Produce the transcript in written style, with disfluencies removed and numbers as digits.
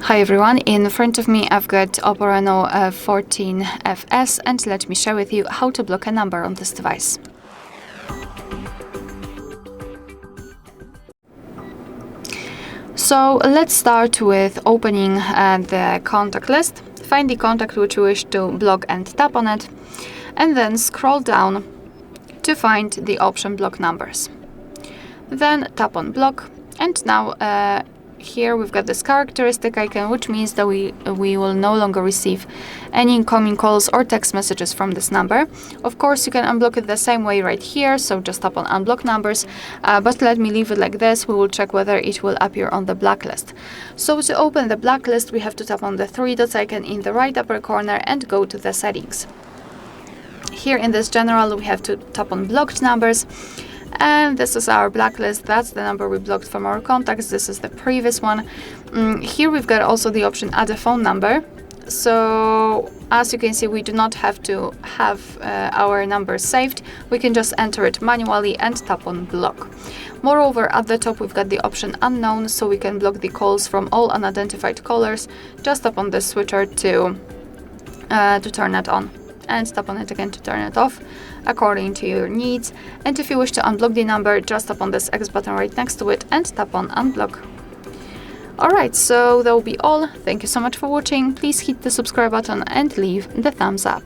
Hi everyone, in front of me I've got OPPO Reno 14FS and let me share with you how to block a number on this device. So let's start with opening the contact list. Find the contact which you wish to block and tap on it, and then scroll down to find the option block numbers. Then tap on block, and now here we've got this characteristic icon, which means that we will no longer receive any incoming calls or text messages from this number. Of course, you can unblock it the same way right here, so just tap on unblock numbers, but let me leave it like this. We will check whether it will appear on the blacklist. So to open the blacklist, we have to tap on the three dots icon in the right upper corner and go to the settings. Here in this general, we have to tap on blocked numbers. And this is our blacklist. That's the number we blocked from our contacts. This is the previous one. Here we've got also the option add a phone number. So as you can see, we do not have to have our number saved. We can just enter it manually and tap on block. Moreover, at the top we've got the option unknown, so we can block the calls from all unidentified callers. Just tap on the switcher to turn it on, and tap on it again to turn it off according to your needs. And if you wish to unblock the number, just tap on this X button right next to it and tap on unblock. Alright, so that will be all. Thank you so much for watching. Please hit the subscribe button and leave the thumbs up.